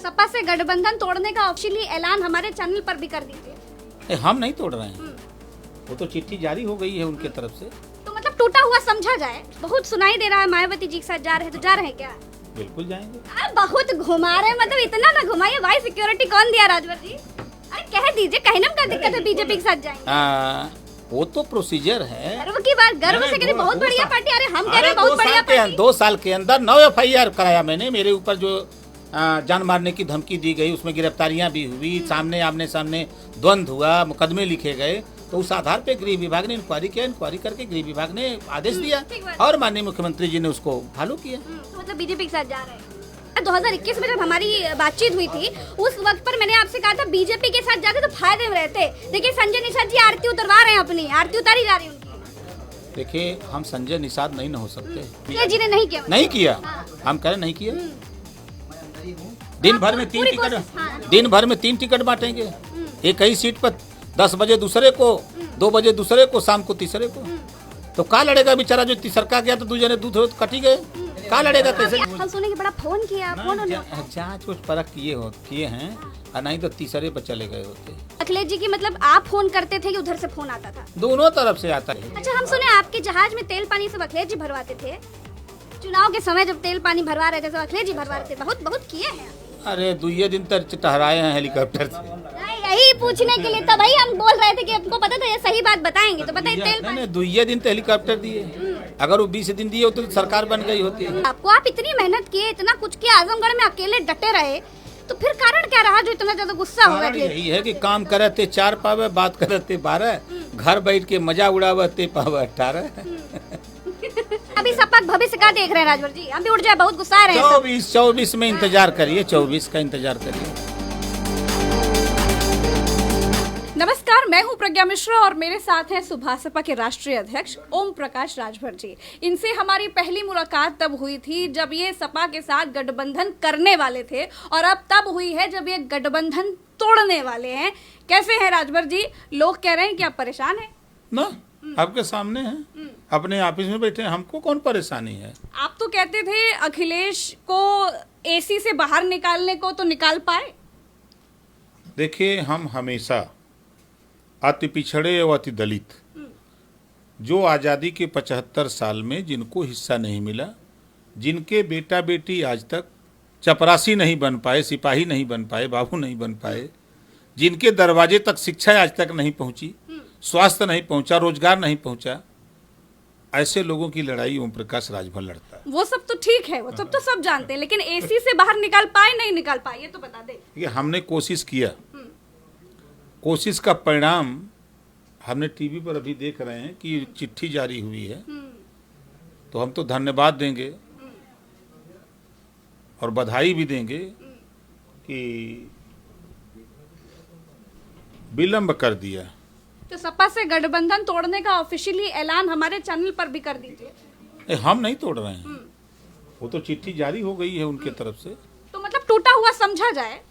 सपा से गठबंधन तोड़ने का ऑफिशियली ऐलान हमारे चैनल पर भी कर दीजिए। हम नहीं तोड़ रहे हैं, वो तो चिट्ठी जारी हो गई है उनके तरफ से। तो मतलब टूटा हुआ समझा जाए। बहुत सुनाई दे रहा है मायावती जी के साथ जा रहे हैं, तो जा रहे हैं क्या? बिल्कुल जाएंगे। बहुत घुमा रहे हैं, मतलब इतना ना घुमाइए भाई। सिक्योरिटी कौन दिया राजभर जी? अरे कह दीजिए, कहने में क्या दिक्कत है? बीजेपी के साथ जाएंगे। वो तो प्रोसीजर है। गर्व की बात, गर्व से कहते बहुत बढ़िया पार्टी। अरे हम कह रहे हैं बहुत बढ़िया पार्टी। 2 साल के अंदर 9 FIR कराया मैंने। मेरे ऊपर जो जान मारने की धमकी दी गई, उसमें गिरफ्तारियां भी हुई, सामने आमने सामने द्वंद्व हुआ, मुकदमे लिखे गए। तो उस आधार पे गृह विभाग ने इंक्वायरी किया। इंक्वायरी करके गृह विभाग ने आदेश दिया और माननीय मुख्यमंत्री जी ने उसको फॉलो किया। तो मतलब बीजेपी के साथ जा रहे हैं। 2021 में जब हमारी बातचीत हुई थी, उस वक्त पर मैंने आपसे कहा था बीजेपी के साथ जाते तो फायदे में रहते। देखिए संजय निषाद जी आरती उतरवा रहे हैं, अपनी आरती उतारी जा रही है उनकी। देखिए हम संजय निषाद नहीं न हो सकते। ये जी ने नहीं किया, नहीं किया। हम कह रहे नहीं किया। दिन भर में 3 टिकट बांटेंगे। एक ही सीट पर 10 बजे दूसरे को, 2 बजे दूसरे को, शाम को तीसरे को। तो का लड़ेगा बेचारा जो तीसरका गया तो दूसरे दूध कटी गए। का लड़ेगा कैसे? हम सुने कि बड़ा फोन किया, जांच कुछ परख किए हैं और नहीं तो तीसरे पर चले गए होते। अखिलेश जी की मतलब आप फोन करते थे कि उधर से फोन आता था? दोनों तरफ से आता है। अच्छा, हम सुने आपके जहाज में तेल पानी सब अखिलेश जी भरवाते थे। चुनाव के समय जब तेल पानी भरवा रहे थे तो अखिलेश जी भरवा रहे थे। बहुत किए हैं। अरे 2 दिन तक टहराए हैं हेलीकॉप्टर से। यही पूछने के लिए तब ही हम बोल रहे थे कि आपको पता था ये सही बात बताएंगे, तो बताइए। तेल पानी 2 दिन तो हेलीकॉप्टर दिए। अगर वो 20 दिन दिए तो सरकार बन गई होती है। आपको, आप इतनी मेहनत किए, इतना कुछ किया, आजमगढ़ में अकेले डटे रहे, तो फिर कारण क्या रहा जो इतना ज्यादा गुस्सा हो गया? यही है कि काम करते 4 पावे, बात करते 12, घर बैठ के मजा उड़ावते पावे 18। अभी सपा भविष्य का देख रहे हैं राजभर जी? हम भी उठ जाए, बहुत गुस्सा आ रहे हैं। 24 में इंतजार करिए, 24 का इंतजार करिए। नमस्कार, मैं हूं प्रज्ञा मिश्रा और मेरे साथ हैं सुभासपा के राष्ट्रीय अध्यक्ष ओम प्रकाश राजभर जी। इनसे हमारी पहली मुलाकात तब हुई थी जब ये सपा के साथ गठबंधन करने वाले थे, और अब तब हुई है जब ये गठबंधन तोड़ने वाले हैं। कैसे हैं राजभर जी? लोग कह रहे हैं कि आप परेशान हैं ना? आपके सामने हैं, अपने ऑफिस में बैठे हैं, हमको कौन परेशानी है? आप तो कहते थे अखिलेश को AC से बाहर निकालने को, तो निकाल पाए? देखिए, हम हमेशा अति पिछड़े और अति दलित, जो आज़ादी के 75 साल में जिनको हिस्सा नहीं मिला, जिनके बेटा बेटी आज तक चपरासी नहीं बन पाए, सिपाही नहीं बन पाए, बाबू नहीं बन पाए, जिनके दरवाजे तक शिक्षा आज तक नहीं पहुंची, स्वास्थ्य नहीं पहुंचा, रोजगार नहीं पहुंचा, ऐसे लोगों की लड़ाई ओम प्रकाश राजभर लड़ता है। वो सब तो ठीक है, वो सब तो सब जानते हैं, लेकिन AC से बाहर निकाल पाए नहीं निकाल पाए, ये तो बता दे। ये हमने कोशिश किया, कोशिश का परिणाम हमने टीवी पर अभी देख रहे हैं कि चिट्ठी जारी हुई है। तो हम तो धन्यवाद देंगे और बधाई भी देंगे कि विलंब कर दिया। तो सपा से गठबंधन तोड़ने का ऑफिशियली ऐलान हमारे चैनल पर भी कर दीजिए। हम नहीं तोड़ रहे हैं, वो तो चिट्ठी जारी हो गई है उनके तरफ से। तो मतलब टूटा हुआ समझा जाए।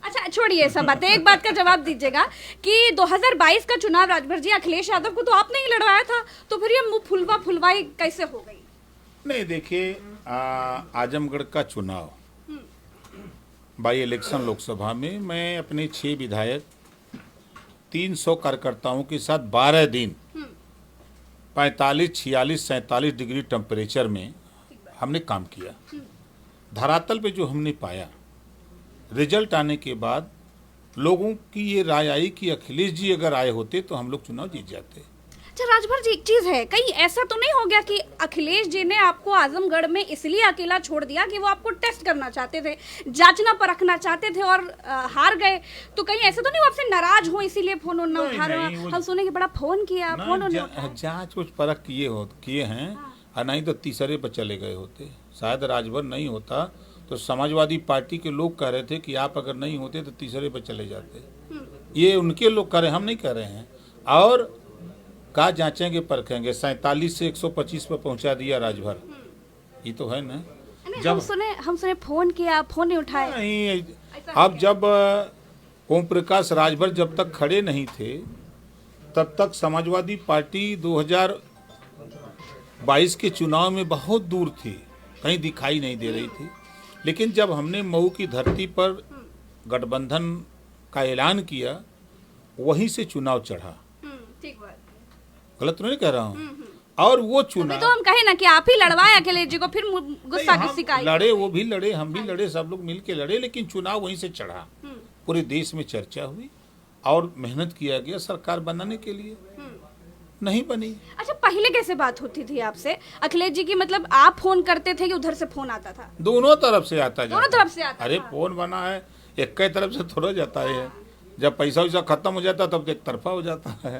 अच्छा छोड़िए सब बातें, एक बात का जवाब दीजिएगा कि 2022 का चुनाव राजभर जी, अखिलेश यादव को तो आपने ही लड़वाया था, तो फिर ये मुंह फुलवाई कैसे हो गई? नहीं, देखिए, आजमगढ़ का चुनाव बाई इलेक्शन लोकसभा में मैं अपने 6 विधायक, 300 कार्यकर्ताओं के साथ 12 दिन 45, 46, 47 डिग्री टेम्परेचर में हमने काम किया। धरातल पे जो हमने पाया, रिजल्ट आने के बाद लोगों की ये राय आई कि अखिलेश जी अगर आए होते तो हम लोग चुनाव जीत जाते। अच्छा राजभर जी, एक चीज है, कहीं ऐसा तो नहीं हो गया कि अखिलेश जी ने आपको आजमगढ़ में इसलिए अकेला छोड़ दिया कि वो आपको टेस्ट करना चाहते थे, जांचना परखना चाहते थे और हार गए? तो कहीं ऐसा तो नहीं वो आपसे नाराज हो इसीलिए फोन ना उठा रहे? हम सुने कि बड़ा फोन किया, फोन जांच कुछ परख किए हैं और नहीं तो तीसरे पर चले गए होते। शायद राजभर नहीं होता तो समाजवादी पार्टी के लोग कह रहे थे कि आप अगर नहीं होते तो तीसरे पर चले जाते। ये उनके लोग कह रहे हैं, हम नहीं कह रहे हैं। और का जांचेंगे परखेंगे, 47 से 125 पर पहुंचा दिया राजभर, ये तो है ना। जब हम सुने फोन किया, फोन नहीं उठाए। नहीं, अब जब ओम प्रकाश राजभर जब तक खड़े नहीं थे तब तक समाजवादी पार्टी 2022 के चुनाव में बहुत दूर थी, कहीं दिखाई नहीं दे रही थी। लेकिन जब हमने मऊ की धरती पर गठबंधन का ऐलान किया, वहीं से चुनाव चढ़ा। ठीक बात। गलत तो नहीं कह रहा हूँ। और वो अभी चुनाव तो हम कहे ना कि आप ही लड़वाए अखिलेश जी को, फिर गुस्सा हम किसी का आई? लड़े, वो भी लड़े, हम भी लड़े, सब लोग मिल के लड़े, लेकिन चुनाव वहीं से चढ़ा। पूरे देश में चर्चा हुई और मेहनत किया गया सरकार बनाने के लिए, नहीं बनी। अच्छा, पहले कैसे बात होती थी आपसे अखिलेश जी की? मतलब आप फोन करते थे कि उधर से फोन आता था? दोनों तरफ से आता दोनों जाता। तरफ से आता अरे था। फोन बना है, एक कई तरफ से थोड़ा जाता है। जब पैसा वैसा खत्म हो जाता तब तो एक तरफा हो जाता है।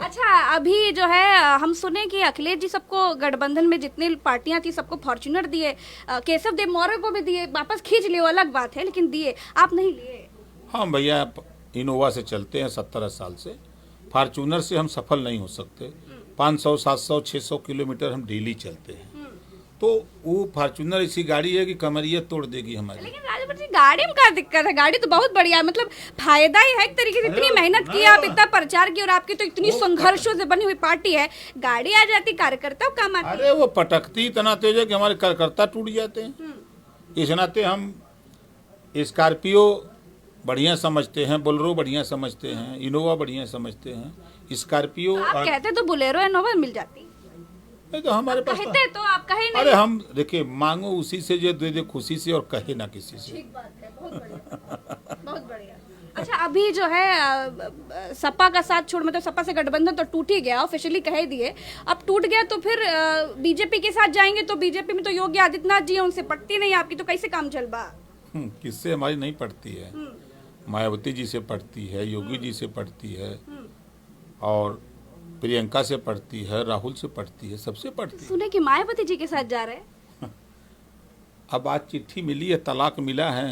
अच्छा, अभी जो है हम सुने कि अखिलेश जी सबको गठबंधन में जितनी पार्टियां थी सबको फॉर्च्यूनर दिए, केशव देव मौर्य को भी दिए, वापस खींच लिए, वो अलग बात है, लेकिन दिए, आप नहीं लिए। हाँ भैया, इनोवा से चलते हैं 17 साल से, फॉर्चूनर से हम सफल नहीं हो सकते। 500, 700, 600 किलोमीटर हम डेली चलते हैं, तो वो फॉर्चूनर ऐसी गाड़ी है कि कमरिया तोड़ देगी हमारी। लेकिन राजभर जी, गाड़ी में क्या दिक्कत है? गाड़ी तो बहुत बढ़िया है, मतलब फायदा ही है एक तरीके से। इतनी मेहनत की आप, इतना प्रचार किया, और आपकी तो इतनी संघर्षों से बनी हुई पार्टी है, गाड़ी आ जाती, कार्यकर्ता काम आती। अरे वो पटकती इतना तेज है कि हमारे कार्यकर्ता टूट जाते हैं। इस नाते हम स्कॉर्पियो बढ़िया समझते हैं, बोलेरो बढ़िया समझते हैं, इनोवा बढ़िया समझते हैं। स्कॉर्पियो आप कहते तो बोलेरो इनोवा मिल जाती, नहीं तो हमारे पास कहते तो आप कहे नहीं। अरे हम देखिए, मांगो उसी से जो दे दे खुशी से, और कहे ना किसी से। ठीक बात है, बहुत बढ़िया, बहुत बढ़िया। अच्छा, अभी जो है सपा का साथ छोड़, मतलब सपा से गठबंधन तो टूट ही गया, ऑफिशियली कह दिए। अब टूट गया तो फिर बीजेपी के साथ जाएंगे, तो बीजेपी में तो योगी आदित्यनाथ जी हैं, उनसे पटती नहीं आपकी, तो कैसे काम चल बा? किससे हमारी नहीं पड़ती है? मायावती जी से पढ़ती है, योगी जी से पढ़ती है, और प्रियंका से पढ़ती है, राहुल से पढ़ती है, सबसे पढ़ती है। सुने कि मायावती जी के साथ जा रहे हैं। अब आज चिट्ठी मिली है, तलाक मिला है,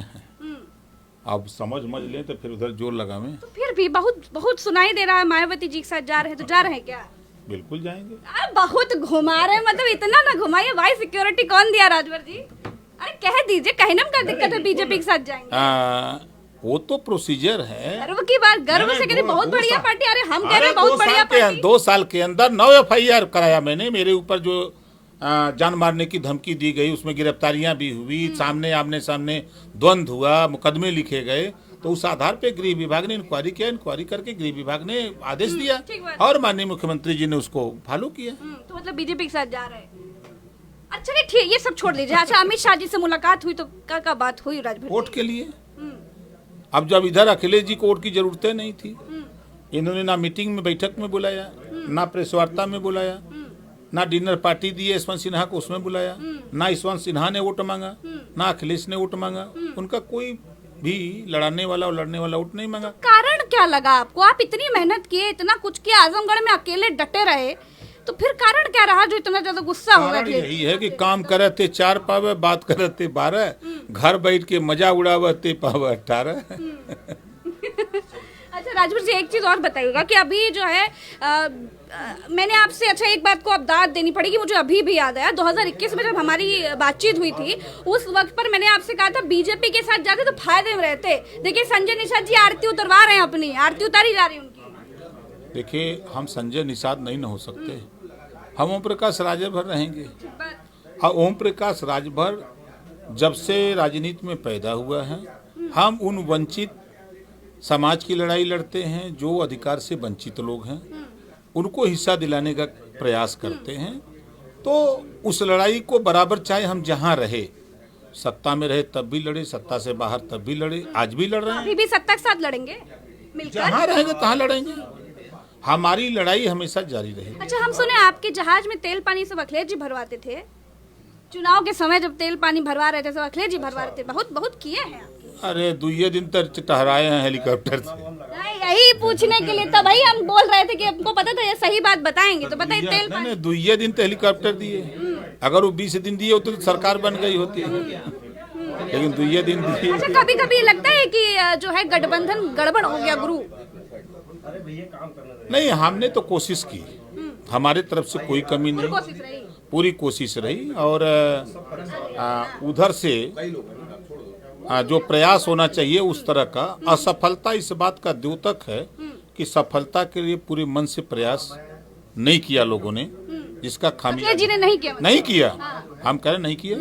अब समझ लें तो फिर उधर जोर लगावें। तो फिर भी बहुत बहुत सुनाई दे रहा है मायावती जी के साथ जा रहे हैं, तो जा रहे हैं क्या? बिल्कुल जाएंगे। बहुत घुमा रहे हैं, मतलब इतना ना घुमाइए भाई, सिक्योरिटी कौन दिया राजभर जी? अरे कह दीजिए, कहने में क्या दिक्कत है, बीजेपी के साथ जाएंगे। वो तो प्रोसीजर है। गर्व की बात, गर्व से कह रहे बहुत बढ़िया पार्टी। अरे हम कह रहे हैं बहुत बढ़िया पार्टी। 2 साल के अंदर 9 FIR कराया मैंने। मेरे ऊपर जो जान मारने की धमकी दी गई, उसमें गिरफ्तारियां भी हुई, सामने आमने सामने द्वंद्व हुआ, मुकदमे लिखे गए, तो उस आधार पे गृह विभाग ने इंक्वायरी किया। इंक्वायरी करके गृह विभाग ने आदेश दिया और माननीय मुख्यमंत्री जी ने उसको फॉलो किया। तो मतलब बीजेपी के साथ जा रहे हैं। अच्छा ठीक, ये सब छोड़ दीजिए। अच्छा, अमित शाह जी से मुलाकात हुई तो क्या बात हुई राजभर? वोट के लिए। अब जब इधर अखिलेश जी को वोट की जरूरत नहीं थी, इन्होंने ना मीटिंग में, बैठक में बुलाया, ना प्रेस वार्ता में बुलाया, ना डिनर पार्टी दी यशवंत सिन्हा को, उसमें बुलाया, ना यशवंत सिन्हा ने वोट मांगा, ना अखिलेश ने वोट मांगा। उनका कोई भी लड़ाने वाला और लड़ने वाला वोट नहीं मांगा। कारण क्या लगा आपको? आप इतनी मेहनत किए, इतना कुछ किया, आजमगढ़ में अकेले डटे रहे, तो फिर कारण क्या रहा जो इतना ज्यादा गुस्सा हो गया? यही है कि काम करे थे 4 पावे, बात करे थे 12, घर बैठ के मजा उड़ावे थे पावे 18। अच्छा राजभर जी, एक चीज और बताइएगा कि अभी जो है मैंने आपसे, अच्छा एक बात को अब दाद देनी पड़ेगी, मुझे अभी भी याद आया, 2021 में जब हमारी बातचीत हुई थी, उस वक्त पर मैंने आपसे कहा था बीजेपी के साथ जाते तो फायदे में रहते। देखिए संजय निषाद जी आरती उतरवा रहे हैं, अपनी आरती उतारी जा रही है उनकी। देखिए, हम संजय निषाद नहीं न हो सकते, हम ओम प्रकाश राजभर रहेंगे। और ओम प्रकाश राजभर जब से राजनीति में पैदा हुआ है, हम उन वंचित समाज की लड़ाई लड़ते हैं, जो अधिकार से वंचित लोग हैं, उनको हिस्सा दिलाने का प्रयास करते हैं। तो उस लड़ाई को बराबर, चाहे हम जहां रहे, सत्ता में रहे तब भी लड़े, सत्ता से बाहर तब भी लड़े, आज भी लड़ रहे हैं। अभी भी सत्ता के साथ लड़ेंगे मिलकर? जहां रहेंगे तहां लड़ेंगे, हमारी लड़ाई हमेशा जारी रहेगी। अच्छा, हम सुने आपके जहाज में तेल पानी सब अखिलेश जी भरवाते थे, चुनाव के समय जब तेल पानी भरवा रहे थे सब अखिलेश जी भरवा रहे थे, बहुत बहुत किए हैं। अरे 2 दिन तक टहराए हैं हेलीकॉप्टर से। यही पूछने के लिए तब हम बोल रहे थे कि हमको पता था ये सही बात बताएंगे, तो बताइए तेल पानी। 2 दिन तो हेलीकॉप्टर दिए, अगर वो 20 दिन दिए होते तो सरकार बन गई होती है, लेकिन 2 दिन दिए। अच्छा, कभी कभी लगता है कि जो है गठबंधन गड़बड़ हो गया गुरु? नहीं, हमने तो कोशिश की, हमारे तरफ से कोई कमी नहीं, कोशिश रही, पूरी कोशिश रही। और उधर से जो प्रयास होना चाहिए उस तरह का, असफलता इस बात का द्योतक है कि सफलता के लिए पूरे मन से प्रयास नहीं किया लोगों ने, जिसका खामियाजा जी ने नहीं किया। नहीं किया, हम कह रहे नहीं किया।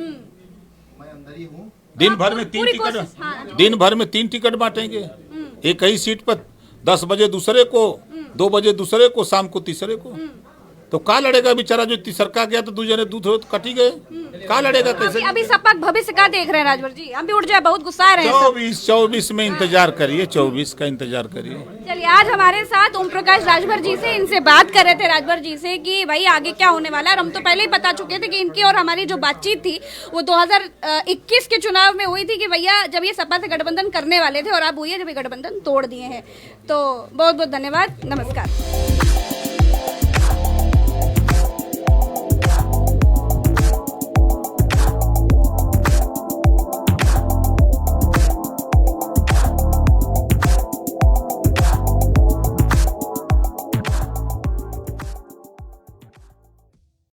दिन भर में 3 पूरी टिकट, कोशिश, हाँ। दिन भर में 3 टिकट बांटेंगे, एक ही सीट पर 10 बजे दूसरे को, 2 बजे दूसरे को, शाम को तीसरे को। तो का लड़ेगा बेचारा, जो तीसरका गया तो दूसरे ने दूध कटी गए, का लड़ेगा कैसे? अभी सपा भविष्य का देख रहे हैं राजभर जी? हम भी उठ जाए, बहुत गुस्सा आ रहे हैं सब। 24 में इंतजार करिए, 24 का इंतजार करिए। चलिए, आज हमारे साथ ओम प्रकाश राजभर जी से, इनसे बात कर रहे थे राजभर जी से कि भाई आगे क्या होने वाला है। और हम तो पहले ही बता चुके थे कि इनकी और हमारी जो बातचीत थी वो 2021 के चुनाव में हुई थी कि भैया जब ये सपा से गठबंधन करने वाले थे, और अब हुई है जब ये गठबंधन तोड़ दिए हैं। तो बहुत बहुत धन्यवाद, नमस्कार।